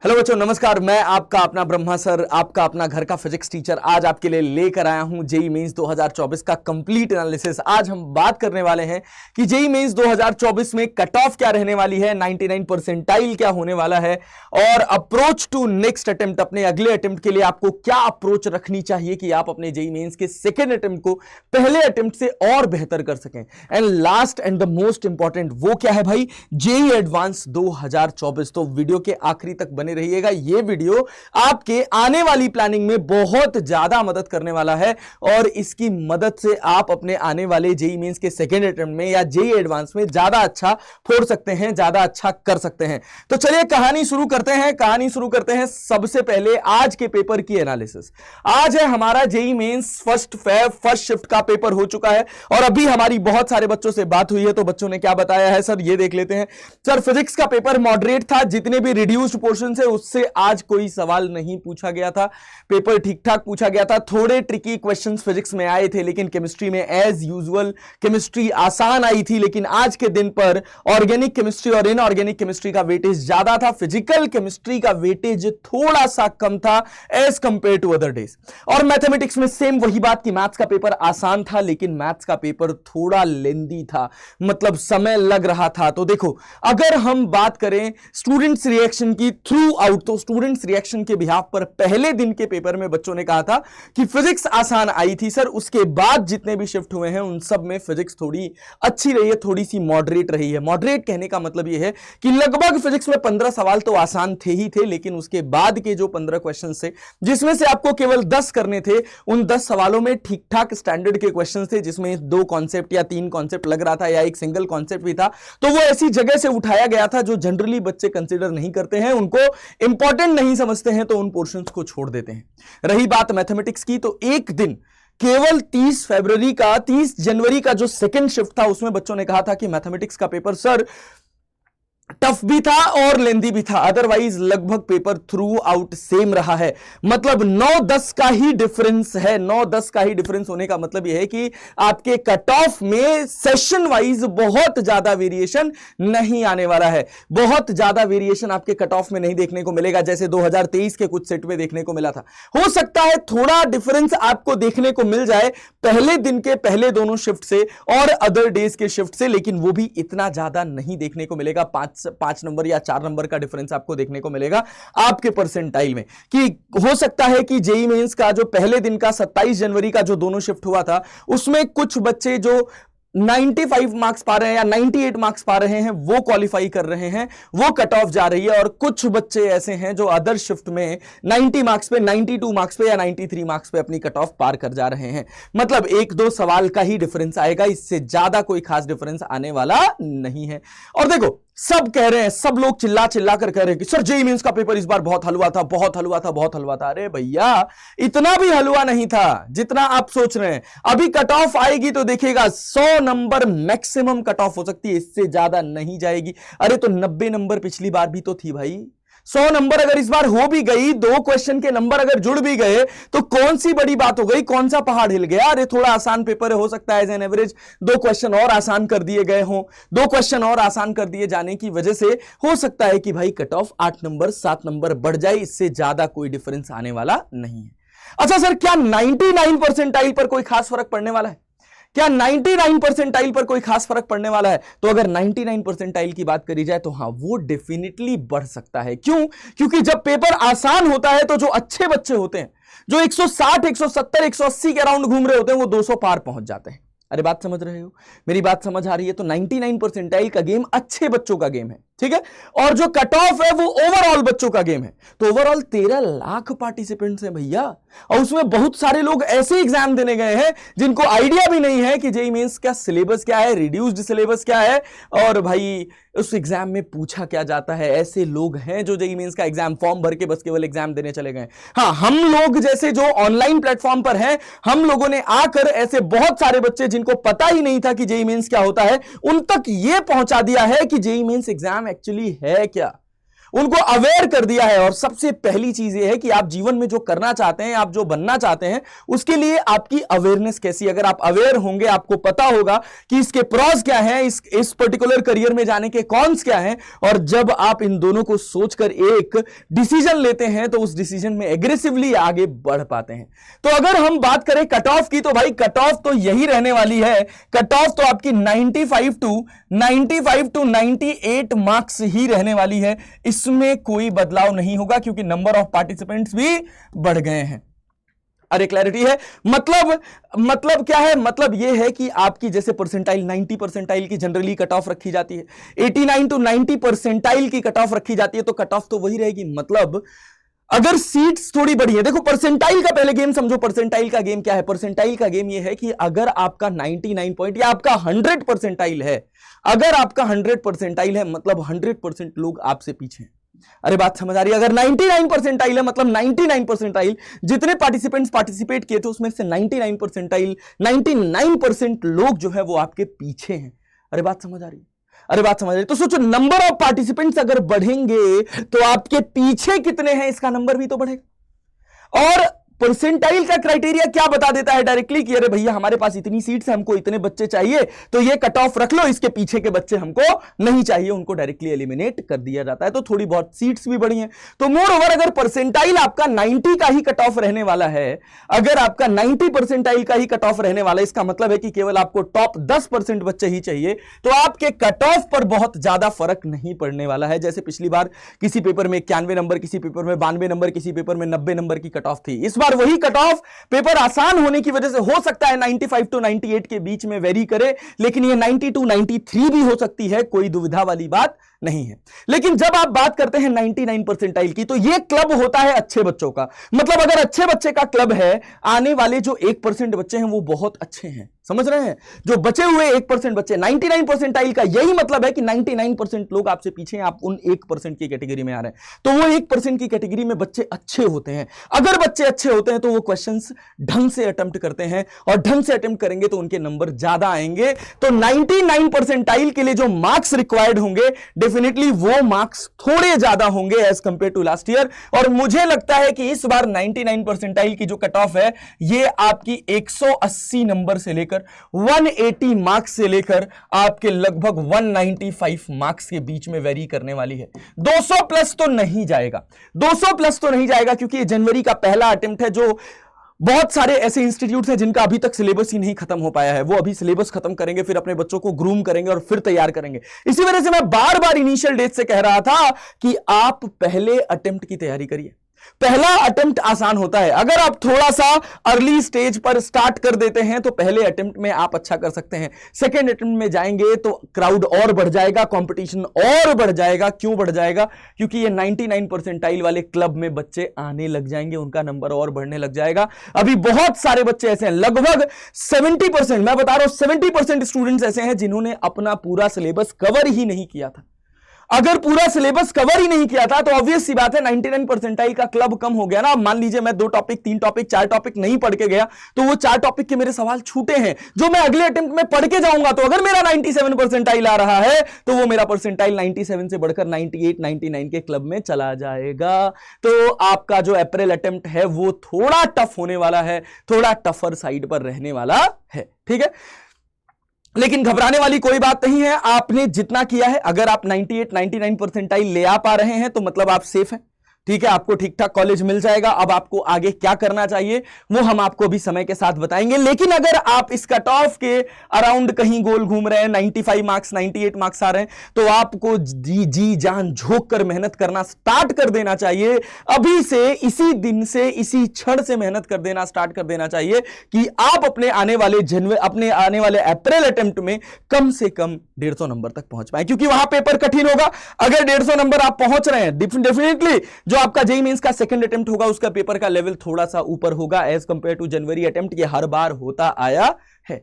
Hello बच्चों, नमस्कार। मैं आपका अपना ब्रह्मा सर, आपका अपना घर का फिजिक्स टीचर आज आपके लिए लेकर आया हूं जेईई मेंस 2024 का कंप्लीट एनालिसिस। आज हम बात करने वाले हैं कि जेईई मेंस 2024 में कट ऑफ क्या रहने वाली है, 99 परसेंटाइल क्या होने वाला है और अप्रोच टू नेक्स्ट अटेम्प्ट, अपने अगले अटेम्प्ट के लिए आपको क्या अप्रोच रखनी चाहिए कि आप अपने जेईई मेंस के सेकेंड अटेम्प्ट को पहले अटेम्प्ट से और बेहतर कर सकें। And last and the most important वो क्या है भाई, जेईई एडवांस 2024। तो वीडियो के आखिरी तक बने रहिएगा। यह वीडियो आपके आने वाली प्लानिंग में बहुत ज्यादा मदद करने वाला है और इसकी मदद से आप अपने आने वाले जेईई मेंस के सेकेंड अटेम्प्ट में या जेईई एडवांस में ज्यादा अच्छा फोड़ सकते हैं, ज्यादा अच्छा कर सकते हैं। तो चलिए कहानी शुरू करते हैं। सबसे पहले आज के पेपर की एनालिसिस। आज है हमारा जेईई मेंस फर्स्ट शिफ्ट का पेपर हो चुका है और अभी हमारी बहुत सारे बच्चों से बात हुई है तो बच्चों ने क्या बताया है सर, ये देख लेते हैं। सर फिजिक्स का पेपर मॉडरेट था, जितने भी रिड्यूस्ड पोर्शन से उससे आज कोई सवाल नहीं पूछा गया था। पेपर ठीक ठाक पूछा गया था, थोड़े ट्रिकी क्वेश्चंस फिजिक्स में आए थे, लेकिन केमिस्ट्री में एज यूजुअल केमिस्ट्री आसान आई थी। लेकिन आज के दिन पर ऑर्गेनिक केमिस्ट्री और इनऑर्गेनिक केमिस्ट्री का वेटेज ज्यादा था, फिजिकल केमिस्ट्री का वेटेज थोड़ा सा कम था as compared to other days. और मैथमेटिक्स में सेम वही बात कि मैथ्स का पेपर आसान था, लेकिन मैथ्स का पेपर थोड़ा लेंदी था, मतलब समय लग रहा था। तो देखो, अगर हम बात करें स्टूडेंट्स रिएक्शन की थ्रू आउट, तो स्टूडेंट्स रिएक्शन के बिहाफ पर पहले दिन के पेपर में बच्चों ने कहा था कि फिजिक्स आसान आई थी सर, उसके बाद जितने भी शिफ्ट हुए हैं उन सब में फिजिक्स थोड़ी अच्छी रही है, थोड़ी सी मॉडरेट रही है। मॉडरेट कहने का मतलब यह है कि लगभग फिजिक्स में 15 सवाल तो आसान थे ही थे, लेकिन उसके बाद के जो 15 क्वेश्चन थे जिसमें से आपको केवल 10 करने थे, उन 10 सवालों में ठीक ठाक स्टैंडर्ड के क्वेश्चन थे, जिसमें 2 कॉन्सेप्ट या 3 कॉन्सेप्ट लग रहा था या एक सिंगल कॉन्सेप्ट भी था। तो वो ऐसी जगह से उठाया गया था जो जनरली बच्चे कंसीडर नहीं करते हैं, उनको इंपॉर्टेंट नहीं समझते हैं, तो उन पोर्शंस को छोड़ देते हैं। रही बात मैथमेटिक्स की, तो एक दिन केवल 30 जनवरी का जो सेकंड शिफ्ट था उसमें बच्चों ने कहा था कि मैथमेटिक्स का पेपर सर टफ भी था और लेंदी भी था, अदरवाइज लगभग पेपर थ्रू आउट सेम रहा है। मतलब 9-10 का ही डिफरेंस है। 9-10 का ही डिफरेंस होने का मतलब यह है कि आपके कट ऑफ में सेशन वाइज बहुत ज्यादा वेरिएशन नहीं आने वाला है। बहुत ज्यादा वेरिएशन आपके कट ऑफ में नहीं देखने को मिलेगा, जैसे 2023 के कुछ सेट में देखने को मिला था। हो सकता है थोड़ा डिफरेंस आपको देखने को मिल जाए पहले दिन के पहले दोनों शिफ्ट से और अदर डेज के शिफ्ट से, लेकिन वो भी इतना ज्यादा नहीं देखने को मिलेगा। 5 नंबर या 4 नंबर का डिफरेंस आपको देखने को मिलेगा आपके परसेंटाइल में। कि हो सकता है कि जेईई मेंस का जो पहले दिन का 27 जनवरी का जो दोनों शिफ्ट हुआ था उसमें कुछ बच्चे जो 95 मार्क्स पा रहे हैं या 98 मार्क्स पा रहे हैं वो क्वालिफाई कर रहे हैं, वो कट ऑफ जा रही है। और कुछ बच्चे ऐसे हैं जो अदर शिफ्ट में 90 मार्क्स पे, 92 मार्क्स पे या 93 मार्क्स पे अपनी कट ऑफ पार कर जा रहे हैं। मतलब 1-2 सवाल का ही डिफरेंस आएगा, इससे ज्यादा कोई खास डिफरेंस आने वाला नहीं है। और देखो, सब कह रहे हैं, सब लोग चिल्ला चिल्ला कर कह रहे हैं कि सर जेईई मेंस का पेपर इस बार बहुत हलवा था, बहुत हलवा था, बहुत हलवा था। अरे भैया, इतना भी हलवा नहीं था जितना आप सोच रहे हैं। अभी कट ऑफ आएगी तो देखिएगा 100 नंबर मैक्सिमम कट ऑफ हो सकती है, इससे ज्यादा नहीं जाएगी। अरे तो 90 नंबर पिछली बार भी तो थी भाई। 100 नंबर अगर इस बार हो भी गई, 2 क्वेश्चन के नंबर अगर जुड़ भी गए तो कौन सी बड़ी बात हो गई, कौन सा पहाड़ हिल गया। अरे थोड़ा आसान पेपर है, हो सकता है एज एन एवरेज 2 क्वेश्चन और आसान कर दिए गए हों। 2 क्वेश्चन और आसान कर दिए जाने की वजह से हो सकता है कि भाई कट ऑफ 8 नंबर 7 नंबर बढ़ जाए, इससे ज्यादा कोई डिफरेंस आने वाला नहीं है। अच्छा सर, क्या 99 परसेंटाइल पर कोई खास फर्क पड़ने वाला है? क्या 99 परसेंटाइल पर कोई खास फर्क पड़ने वाला है? तो अगर 99 परसेंटाइल की बात करी जाए तो हां, वो डेफिनेटली बढ़ सकता है। क्यों? क्योंकि जब पेपर आसान होता है तो जो अच्छे बच्चे होते हैं, जो 160, 170, 180 के अराउंड घूम रहे होते हैं, वो 200 पार पहुंच जाते हैं। अरे बात समझ रहे हो? मेरी बात समझ आ रही है? तो 99 परसेंटाइल का गेम अच्छे बच्चों का गेम है, ठीक है। और जो कट ऑफ है वो ओवरऑल बच्चों का गेम है। तो ओवरऑल 13 लाख पार्टिसिपेंट्स हैं भैया, और उसमें बहुत सारे लोग ऐसे एग्जाम देने गए हैं जिनको आइडिया भी नहीं है कि जेईई मेंस का सिलेबस क्या है, रिड्यूस्ड सिलेबस क्या है, और भाई उस एग्जाम में पूछा क्या जाता है। ऐसे लोग हैं जो जेईई मेंस का एग्जाम फॉर्म भर के बस केवल एग्जाम देने चले गए। हाँ, हम लोग जैसे जो ऑनलाइन प्लेटफॉर्म पर हैं, हम लोगों ने आकर ऐसे बहुत सारे बच्चे जिनको पता ही नहीं था कि जेईई मेंस क्या होता है, उन तक यह पहुंचा दिया है कि जेईई मेंस एग्जाम एक्चुअली है क्या। उनको अवेयर कर दिया है। और सबसे पहली चीज ये है कि आप जीवन में जो करना चाहते हैं, आप जो बनना चाहते हैं, उसके लिए आपकी अवेयरनेस कैसी। अगर आप अवेयर होंगे, आपको पता होगा कि इसके प्रॉस क्या है, इस पर्टिकुलर करियर में जाने के कॉन्स क्या हैं, और जब आप इन दोनों को सोचकर एक डिसीजन लेते हैं तो उस डिसीजन में एग्रेसिवली आगे बढ़ पाते हैं। तो अगर हम बात करें कट ऑफ की, तो भाई कट ऑफ तो यही रहने वाली है। कट ऑफ तो आपकी 95 टू 98 मार्क्स ही रहने वाली है। इसमें कोई बदलाव नहीं होगा क्योंकि नंबर ऑफ पार्टिसिपेंट्स भी बढ़ गए हैं। अरे क्लैरिटी है? मतलब क्या है? मतलब यह है कि आपकी जैसे परसेंटाइल 90 परसेंटाइल की जनरली कट ऑफ रखी जाती है, 89 टू 90 परसेंटाइल की कट ऑफ रखी जाती है, तो कट ऑफ तो वही रहेगी। मतलब अगर सीट्स थोड़ी बड़ी है, देखो परसेंटाइल का पहले गेम समझो। परसेंटाइल का गेम क्या है? परसेंटाइल का गेम यह है कि अगर आपका 99 पॉइंट या आपका 100 परसेंटाइल है, अगर आपका 100 परसेंटाइल है मतलब 100% लोग आपसे पीछे हैं। अरे बात समझ आ रही है? अगर 99 परसेंटाइल है मतलब 99 परसेंटाइल जितने पार्टिसिपेंट्स पार्टिसिपेट किए थे उसमें से 99 परसेंटाइल 99% लोग जो है वो आपके पीछे हैं। अरे बात समझ आ रही है? अरे बात समझ रही? तो सोचो, नंबर ऑफ पार्टिसिपेंट्स अगर बढ़ेंगे तो आपके पीछे कितने हैं इसका नंबर भी तो बढ़ेगा। और परसेंटाइल का क्राइटेरिया क्या बता देता है डायरेक्टली कि अरे भैया हमारे पास इतनी सीट्स है, हमको इतने बच्चे चाहिए, तो ये कट ऑफ रख लो, इसके पीछे के बच्चे हमको नहीं चाहिए, उनको डायरेक्टली एलिमिनेट कर दिया जाता है। तो थोड़ी बहुत सीट्स भी बढ़ी हैं। तो मोर ओवर अगर परसेंटाइल आपका 90 का ही कट ऑफ रहने वाला है, अगर आपका 90 परसेंटाइल का ही कट ऑफ रहने वाला है, इसका मतलब है कि केवल आपको टॉप 10% बच्चे ही चाहिए, तो आपके कट ऑफ पर बहुत ज्यादा फर्क नहीं पड़ने वाला है। जैसे पिछली बार किसी पेपर में 91 नंबर, किसी पेपर में 92 नंबर, किसी पेपर में 90 नंबर की कट ऑफ थी। इस बार वही कट ऑफ पेपर आसान होने की वजह से हो सकता है 95 टू 98 के बीच में वेरी करे, लेकिन ये 90 टू 93 भी हो सकती है, कोई दुविधा वाली बात नहीं है। लेकिन जब आप बात करते हैं 99 परसेंटाइल की, तो ये क्लब होता है अच्छे बच्चों का। मतलब अगर अच्छे बच्चे का क्लब है, आने वाले जो 1% बच्चे हैं वो बहुत अच्छे हैं। समझ रहे हैं? जो बचे हुए 1% बच्चे, 99 परसेंटाइल का यही मतलब है कि 99% लोग आपसे पीछे हैं, आप उन 1% की कैटेगरी में आ रहे हैं। तो वो 1% की कैटेगरी में बच्चे अच्छे होते हैं। अगर बच्चे अच्छे होते हैं तो वो क्वेश्चंस ढंग से अटेम्प्ट करते हैं, और ढंग से अटेम्प्ट करेंगे तो उनके नंबर ज्यादा आएंगे। तो 99 परसेंटाइल के लिए जो मार्क्स रिक्वायर्ड होंगे, डेफिनेटली वो मार्क्स थोड़े ज्यादा होंगे as compared to last year. और मुझे लगता है कि इस बार 99 परसेंटाइल की जो कट ऑफ है, ये आपकी 180 नंबर से लेकर 180 मार्क्स से लेकर आपके लगभग 195 मार्क्स के बीच में वेरी करने वाली है। 200 प्लस तो नहीं जाएगा, 200 प्लस तो नहीं जाएगा, क्योंकि ये जनवरी का पहला अटेम्प्ट है। जो बहुत सारे ऐसे इंस्टीट्यूट्स हैं जिनका अभी तक सिलेबस ही नहीं खत्म हो पाया है, वो अभी सिलेबस खत्म करेंगे, फिर अपने बच्चों को ग्रूम करेंगे और फिर तैयार करेंगे। इसी वजह से मैं बार बार इनिशियल डेट से कह रहा था कि आप पहले अटेम्प्ट की तैयारी करिए। पहला अटेम्प्ट आसान होता है। अगर आप थोड़ा सा अर्ली स्टेज पर स्टार्ट कर देते हैं तो पहले अटेम्प्ट में आप अच्छा कर सकते हैं। सेकेंड अटेम्प्ट में जाएंगे तो क्राउड और बढ़ जाएगा, कंपटीशन और बढ़ जाएगा। क्यों बढ़ जाएगा? क्योंकि ये 99 परसेंटाइल वाले क्लब में बच्चे आने लग जाएंगे, उनका नंबर और बढ़ने लग जाएगा। अभी बहुत सारे बच्चे ऐसे हैं, लगभग 70%, मैं बता रहा हूं 70% स्टूडेंट्स ऐसे हैं जिन्होंने अपना पूरा सिलेबस कवर ही नहीं किया था। अगर पूरा सिलेबस कवर ही नहीं किया था तो ऑब्वियस सी बात है 99 परसेंटाइल का क्लब कम हो गया ना। मान लीजिए मैं 2 टॉपिक 3 टॉपिक 4 टॉपिक नहीं पढ़ के गया, तो वो 4 टॉपिक के मेरे सवाल छूटे हैं जो मैं अगले अटेम्प्ट में पढ़ के जाऊंगा। तो अगर मेरा 97 परसेंटाइल आ रहा है तो वो मेरा परसेंटाइल 97 से बढ़कर 98 99 के क्लब में चला जाएगा। तो आपका जो अप्रैल अटेम्प्ट है वो थोड़ा टफ होने वाला है, थोड़ा टफर साइड पर रहने वाला है। ठीक है, लेकिन घबराने वाली कोई बात नहीं है। आपने जितना किया है, अगर आप 98 99 परसेंटाइल ले आ पा रहे हैं तो मतलब आप सेफ हैं। ठीक है, आपको ठीक ठाक कॉलेज मिल जाएगा। अब आपको आगे क्या करना चाहिए वो हम आपको भी समय के साथ बताएंगे। लेकिन अगर आप इस कट ऑफ के अराउंड कहीं गोल घूम रहे हैं, 95 मार्क्स 98 मार्क्स आ रहे हैं, तो आपको जी जान झोंक कर मेहनत करना स्टार्ट कर देना चाहिए। अभी से, इसी दिन से, इसी क्षण से मेहनत कर देना स्टार्ट कर देना चाहिए कि आप अपने आने वाले अप्रैल अटेम्प्ट में कम से कम 150 नंबर तक पहुंच पाए, क्योंकि वहां पेपर कठिन होगा। अगर 150 नंबर आप पहुंच रहे हैं, डेफिनेटली जो आपका जेईई मेंस का सेकंड अटेम्प्ट होगा उसका पेपर का लेवल थोड़ा सा ऊपर होगा एज कंपेयर टू जनवरी अटेम्प्ट। ये हर बार होता आया है,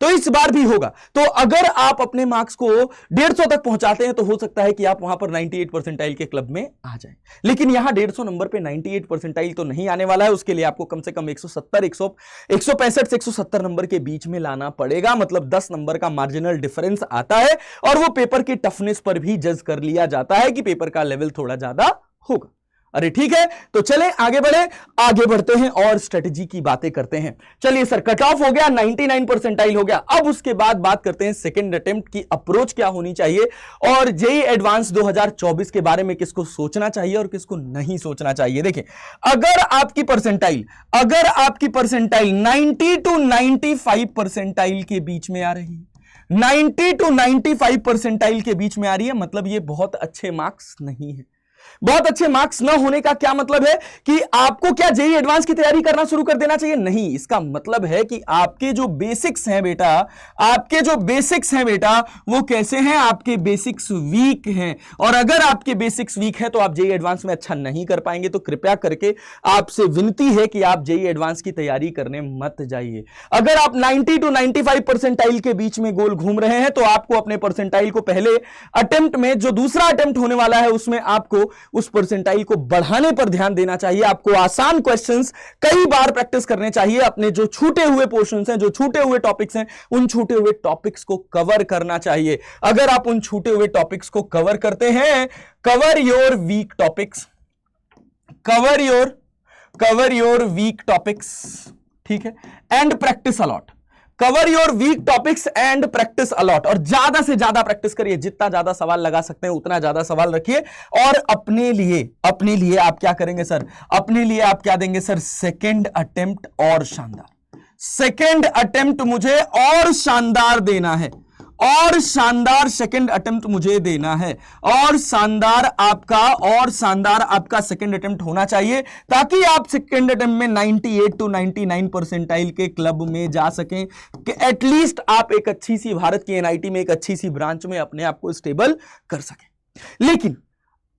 तो इस बार भी होगा। तो अगर आप अपने मार्क्स को 150 तक पहुंचाते हैं तो हो सकता है कि आप वहां पर 98 परसेंटाइल के क्लब में आ जाएं। लेकिन यहां 150 नंबर पे 98 परसेंटाइल तो नहीं आने वाला है, उसके लिए आपको कम से कम 165 से 170 नंबर के बीच में लाना पड़ेगा। मतलब 10 नंबर का मार्जिनल डिफरेंस आता है और वो पेपर की टफनेस पर भी जज कर लिया जाता है कि पेपर का लेवल थोड़ा ज्यादा होगा। अरे ठीक है, तो चलें आगे बढ़ते हैं और स्ट्रेटजी की बातें करते हैं। चलिए सर, कट ऑफ हो गया, 99 परसेंटाइल हो गया। अब उसके बाद बात करते हैं सेकंड अटेम्प्ट की अप्रोच क्या होनी चाहिए और जेईई एडवांस 2024 के बारे में किसको सोचना चाहिए और किसको नहीं सोचना चाहिए। देखिए, अगर आपकी परसेंटाइल 90 to 95 परसेंटाइल के बीच में आ रही है, 90 to 95 परसेंटाइल के बीच में आ रही है, मतलब ये बहुत अच्छे मार्क्स नहीं है। बहुत अच्छे मार्क्स ना होने का क्या मतलब है कि आपको क्या जेईई एडवांस की तैयारी करना शुरू कर देना चाहिए? नहीं, इसका मतलब है कि आपके जो बेसिक्स हैं बेटा, वो कैसे हैं? आपके बेसिक्स वीक हैं, और अगर आपके बेसिक्स वीक है तो आप जेईई एडवांस में अच्छा नहीं कर पाएंगे। तो कृपया करके आपसे विनती है कि आप जेईई एडवांस की तैयारी करने मत जाइए। अगर आप 90 to 95 परसेंटाइल के बीच में गोल घूम रहे हैं तो आपको अपने परसेंटाइल को पहले अटेम्प्ट में, जो दूसरा अटेम्प्ट होने वाला है, उसमें आपको उस परसेंटाइल को बढ़ाने पर ध्यान देना चाहिए। आपको आसान क्वेश्चंस कई बार प्रैक्टिस करने चाहिए। अपने जो छूटे हुए पोर्शंस हैं, जो छूटे हुए टॉपिक्स हैं, उन छूटे हुए टॉपिक्स को कवर करना चाहिए। अगर आप उन छूटे हुए टॉपिक्स को कवर करते हैं, cover your weak topics, cover your weak topics, ठीक है, and practice a lot. Cover your weak topics and practice a lot, और ज्यादा से ज्यादा प्रैक्टिस करिए। जितना ज्यादा सवाल लगा सकते हैं उतना ज्यादा सवाल रखिए। और अपने लिए आप क्या करेंगे सर? अपने लिए आप क्या देंगे सर? सेकंड अटेम्प्ट और शानदार। सेकंड अटेम्प्ट मुझे और शानदार देना है, और शानदार सेकंड अटेम्प्ट मुझे देना है, और शानदार आपका सेकंड अटेम्प्ट होना चाहिए, ताकि आप सेकंड अटेम्प्ट में 98 to 99 परसेंटाइल के क्लब में जा सकें, कि एटलीस्ट आप एक अच्छी सी भारत की एनआईटी में एक अच्छी सी ब्रांच में अपने आप को स्टेबल कर सकें। लेकिन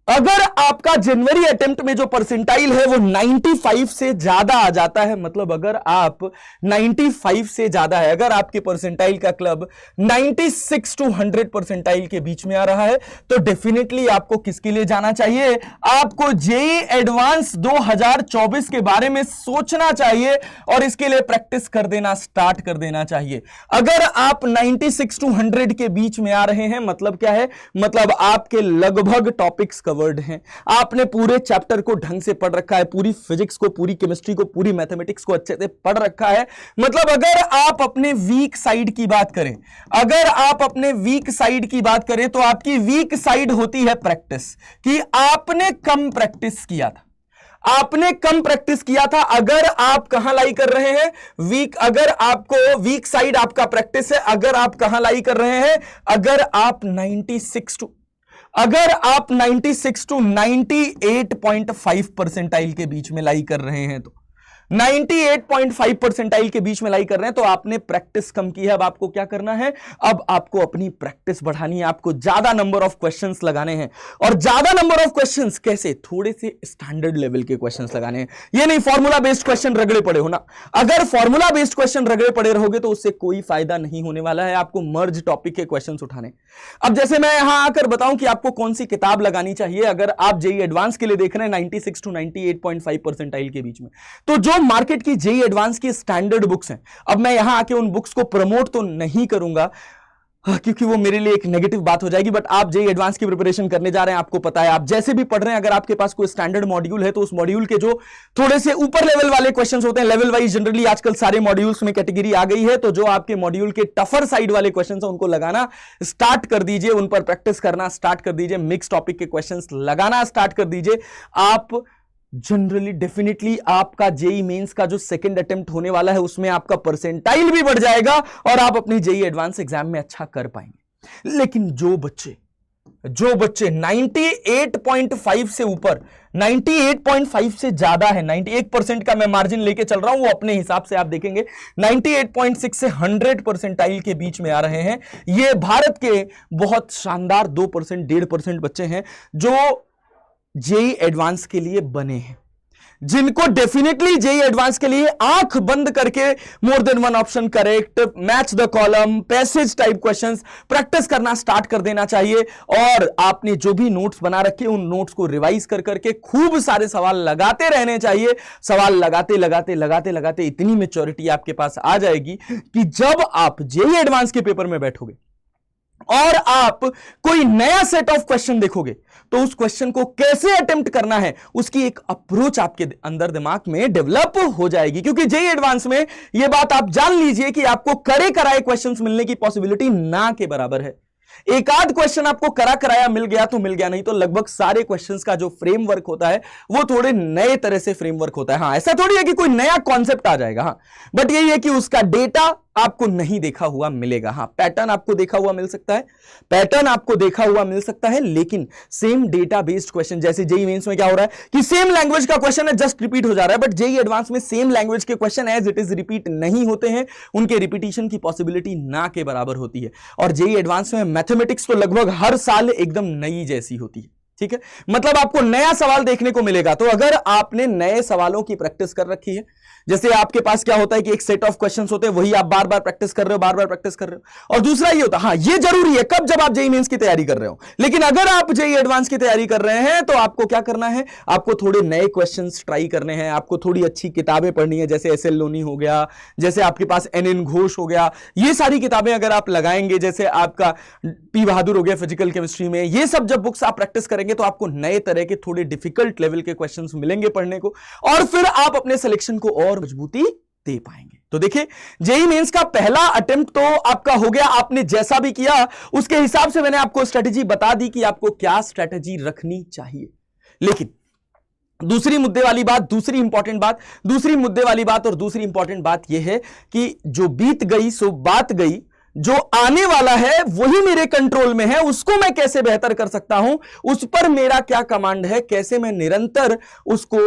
अगर आपका जनवरी अटेम्प्ट में जो परसेंटाइल है वो 95 से ज्यादा आ जाता है, मतलब अगर आप 95 से ज्यादा है, अगर आपके परसेंटाइल का क्लब 96 to 100 परसेंटाइल के बीच में आ रहा है, तो डेफिनेटली आपको किसके लिए जाना चाहिए? आपको जेईई एडवांस 2024 के बारे में सोचना चाहिए और इसके लिए प्रैक्टिस कर देना स्टार्ट कर देना चाहिए। अगर आप 96 to 100 के बीच में आ रहे हैं, मतलब क्या है? मतलब आपके लगभग टॉपिक्स वर्ड हैं, आपने पूरे चैप्टर को ढंग से पढ़ रखा है, पूरी फिजिक्स को, पूरी केमिस्ट्री को, पूरी मैथमेटिक्स को अच्छे से पढ़ रखा है। मतलब अगर आप अपने वीक साइड की बात करें, तो आपकी वीक साइड होती है प्रैक्टिस, कि आपने कम प्रैक्टिस किया था। अगर आप कहां लाई कर रहे हैं? अगर आपको वीक साइड आपका प्रैक्टिस है, अगर आप कहां लाई कर रहे हैं? अगर आप 96 to 98.5 परसेंटाइल के बीच में लाई कर रहे हैं, तो 98.5 परसेंटाइल के बीच में लाई कर रहे हैं, तो आपने प्रैक्टिस कम की है। अब आपको क्या करना है? अब आपको अपनी प्रैक्टिस बढ़ानी है, आपको ज्यादा नंबर ऑफ क्वेश्चंस लगाने हैं। और ज्यादा नंबर ऑफ क्वेश्चंस कैसे? थोड़े से स्टैंडर्ड लेवल के क्वेश्चंस लगाने हैं। ये नहीं फॉर्मूला बेस्ड क्वेश्चन रगड़े पड़े हो ना। अगर फॉर्मूला बेस्ड क्वेश्चन रगड़े पड़े रहोगे तो उससे कोई फायदा नहीं होने वाला है। आपको मर्ज टॉपिक के क्वेश्चंस उठाने। अब जैसे मैं यहां आकर बताऊं कि आपको कौन सी किताब लगानी चाहिए अगर आप जेईई एडवांस के लिए देख रहे हैं 96 to 98.5 परसेंटाइल के बीच में, तो जो मार्केट की जेईई एडवांस की स्टैंडर्ड बुक्स हैं, अब मैं यहां आके उन बुक्स को प्रमोट तो नहीं करूंगा क्योंकि वो मेरे लिए एक नेगेटिव बात हो जाएगी, बट आप जेईई एडवांस की प्रिपरेशन करने जा रहे हैं, आपको पता है, आप जैसे भी पढ़ रहे हैं, अगर आपके पास कोई स्टैंडर्ड मॉड्यूल है तो उस मॉड्यूल के जो थोड़े से ऊपर लेवल वाले क्वेश्चंस होते हैं, लेवल वाइज जनरली आजकल सारे मॉड्यूल्स में कैटेगरी आ गई है, तो जो आपके मॉड्यूल के टफर साइड वाले क्वेश्चंस हैं उनको लगाना स्टार्ट कर दीजिए, उन पर प्रैक्टिस करना स्टार्ट कर दीजिए, मिक्स टॉपिक के क्वेश्चंस लगाना स्टार्ट कर दीजिए। आप जनरली डेफिनेटली आपका जेईई मेंस का जो सेकंड अटेम्प्ट होने वाला है उसमें आपका परसेंटाइल भी बढ़ जाएगा और आप अपनी जेईई एडवांस एग्जाम में अच्छा कर पाएंगे। लेकिन जो बच्चे 98.5 से ऊपर, 98.5 से ज्यादा है, 91% का मैं मार्जिन लेके चल रहा हूं, वो अपने हिसाब से आप देखेंगे 98.6 से 100 परसेंटाइल के बीच में आ रहे हैं, ये भारत के बहुत शानदार 2%, 1.5% बच्चे हैं जो जेई एडवांस के लिए बने हैं, जिनको डेफिनेटली जेई एडवांस के लिए आंख बंद करके more than one option correct, match the column, passage type questions practice करना स्टार्ट कर देना चाहिए। और आपने जो भी नोट्स बना रखे उन नोट्स को रिवाइज कर करके खूब सारे सवाल लगाते रहने चाहिए। सवाल लगाते लगाते लगाते लगाते इतनी मैच्योरिटी आपके पास आ जाएगी कि जब आप जेई एडवांस के पेपर में बैठोगे और आप कोई नया सेट ऑफ क्वेश्चन देखोगे तो उस क्वेश्चन को कैसे अटेम्प्ट करना है उसकी एक अप्रोच आपके अंदर दिमाग में डेवलप हो जाएगी। क्योंकि जेई एडवांस में यह बात आप जान लीजिए कि आपको करे कराए क्वेश्चंस मिलने की पॉसिबिलिटी ना के बराबर है। एक आध क्वेश्चन आपको करा कराया मिल गया तो मिल गया, नहीं तो लगभग सारे क्वेश्चंस का जो फ्रेमवर्क होता है वो थोड़े नए तरह से फ्रेमवर्क होता है। हां, ऐसा थोड़ी है कि कोई नया कॉन्सेप्ट आ जाएगा, हां, बट यही है कि उसका डेटा आपको नहीं देखा हुआ मिलेगा। हां, पैटर्न आपको देखा हुआ मिल सकता है, पैटर्न आपको देखा हुआ मिल सकता है, लेकिन सेम डेटा बेस्ड क्वेश्चन, जैसे जेई मेंस में क्या हो रहा है कि सेम लैंग्वेज का क्वेश्चन है जस्ट रिपीट हो जा रहा है, बट जेई एडवांस में सेम लैंग्वेज के question as it is repeat नहीं होते हैं, उनके रिपीटिशन की पॉसिबिलिटी ना के बराबर होती है। और जेई एडवांस में मैथमेटिक्स तो लगभग हर साल एकदम नई जैसी होती है। ठीक है, मतलब आपको नया सवाल देखने को मिलेगा। तो अगर आपने नए सवालों की प्रैक्टिस कर रखी है, जैसे आपके पास क्या होता है कि एक सेट ऑफ क्वेश्चंस होते हैं, वही आप बार बार प्रैक्टिस कर रहे हो, बार बार प्रैक्टिस कर रहे हो। और दूसरा ये होता है, हां, ये जरूरी है कब, जब आप जेई मेंस की तैयारी कर रहे हो। लेकिन अगर आप जेई एडवांस की तैयारी कर रहे हैं तो आपको क्या करना है, आपको थोड़े नए क्वेश्चंस ट्राई करने हैं, आपको थोड़ी अच्छी किताबें पढ़नी है, जैसे एस एल लोनी हो गया, जैसे आपके पास एन एन घोष हो गया, ये सारी किताबें अगर आप लगाएंगे, जैसे आपका पी बहादुर हो गया फिजिकल केमिस्ट्री में, ये सब जब बुक्स आप प्रैक्टिस करेंगे तो आपको नए तरह के थोड़े डिफिकल्ट लेवल के क्वेश्चंस मिलेंगे पढ़ने को, और फिर आप अपने सिलेक्शन को और मजबूती दे पाएंगे। तो देखिए, जेई मेंस का पहला अटेम्प्ट तो आपका हो गया। आपने जैसा भी किया उसके हिसाब से मैंने आपको स्ट्रेटेजी बता दी कि आपको क्या स्ट्रेटेजी रखनी चाहिए। लेकिन दूसरी मुद्दे वाली बात, दूसरी इंपॉर्टेंट बात, दूसरी मुद्दे वाली बात और दूसरी इंपॉर्टेंट बात यह है कि जो बीत गई सो बात गई, जो आने वाला है वही मेरे कंट्रोल में है, उसको मैं कैसे बेहतर कर सकता हूं, उस पर मेरा क्या कमांड है, कैसे मैं निरंतर उसको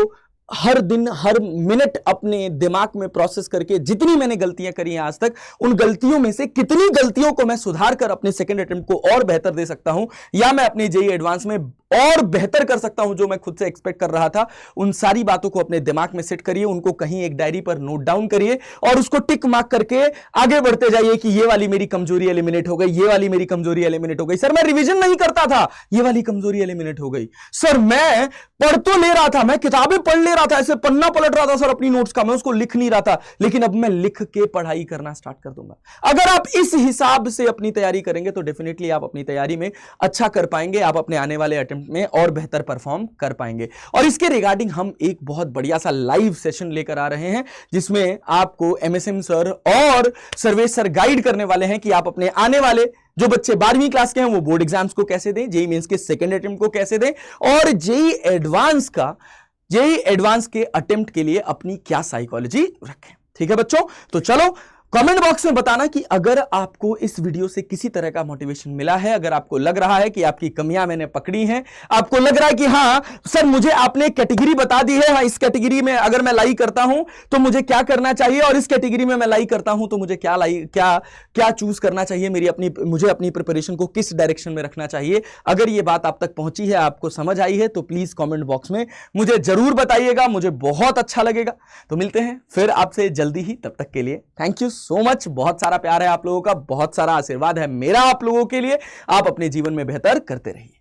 हर दिन हर मिनट अपने दिमाग में प्रोसेस करके जितनी मैंने गलतियां करी हैं आज तक, उन गलतियों में से कितनी गलतियों को मैं सुधार कर अपने सेकंड अटेम्प्ट को और बेहतर दे सकता हूं, या मैं अपने जेई एडवांस में और बेहतर कर सकता हूं जो मैं खुद से एक्सपेक्ट कर रहा था। उन सारी बातों को अपने दिमाग में सेट करिए, उनको कहीं एक डायरी पर नोट डाउन करिए और उसको टिक मार्क करके आगे बढ़ते जाइए कि ये वाली मेरी कमजोरी एलिमिनेट हो गई, ये वाली मेरी कमजोरी एलिमिनेट हो गई। सर मैं रिवीजन नहीं करता था, ये वाली कमजोरी एलिमिनेट हो गई। सर मैं पढ़ तो ले रहा था, मैं किताबें पढ़ ले रहा था, ऐसे पन्ना पलट रहा था सर अपनी नोट्स का, मैं उसको लिख नहीं रहा था, लेकिन अब मैं लिख के पढ़ाई करना स्टार्ट कर दूंगा। अगर आप इस हिसाब से अपनी तैयारी करेंगे तो डेफिनेटली आप अपनी तैयारी में अच्छा कर पाएंगे, आप अपने आने वाले अटेम्प्ट में और बेहतर परफॉर्म कर पाएंगे। और इसके रिगार्डिंग हम एक बहुत बढ़िया सा लाइव सेशन लेकर आ रहे हैं, जिसमें आपको एमएसएम सर और सर्वेश सर गाइड करने वाले हैं कि आप अपने आने वाले जो बच्चे 12वीं क्लास के हैं वो बोर्ड एग्जाम्स को कैसे दें, जेई मेंस के सेकंड अटेम्प्ट को कैसे दें, और जेई एडवांस के अटेम्प्ट के लिए अपनी क्या साइकोलॉजी रखें। ठीक है बच्चों, तो चलो कमेंट बॉक्स में बताना कि अगर आपको इस वीडियो से किसी तरह का मोटिवेशन मिला है, अगर आपको लग रहा है कि आपकी कमियां मैंने पकड़ी हैं, आपको लग रहा है कि हां सर मुझे आपने कैटेगरी बता दी है, हां इस कैटेगरी में अगर मैं लाई करता हूं तो मुझे क्या करना चाहिए, और इस कैटेगरी में मैं लाई करता हूं तो मुझे क्या चूज करना चाहिए, मुझे अपनी प्रिपरेशन को किस डायरेक्शन में रखना चाहिए। अगर ये बात आप तक पहुंची है, आपको समझ आई है, तो प्लीज कॉमेंट बॉक्स में मुझे जरूर बताइएगा, मुझे बहुत अच्छा लगेगा। तो मिलते हैं फिर आपसे जल्दी ही, तब तक के लिए थैंक यू सो मच। बहुत सारा प्यार है आप लोगों का, बहुत सारा आशीर्वाद है मेरा आप लोगों के लिए। आप अपने जीवन में बेहतर करते रहिए।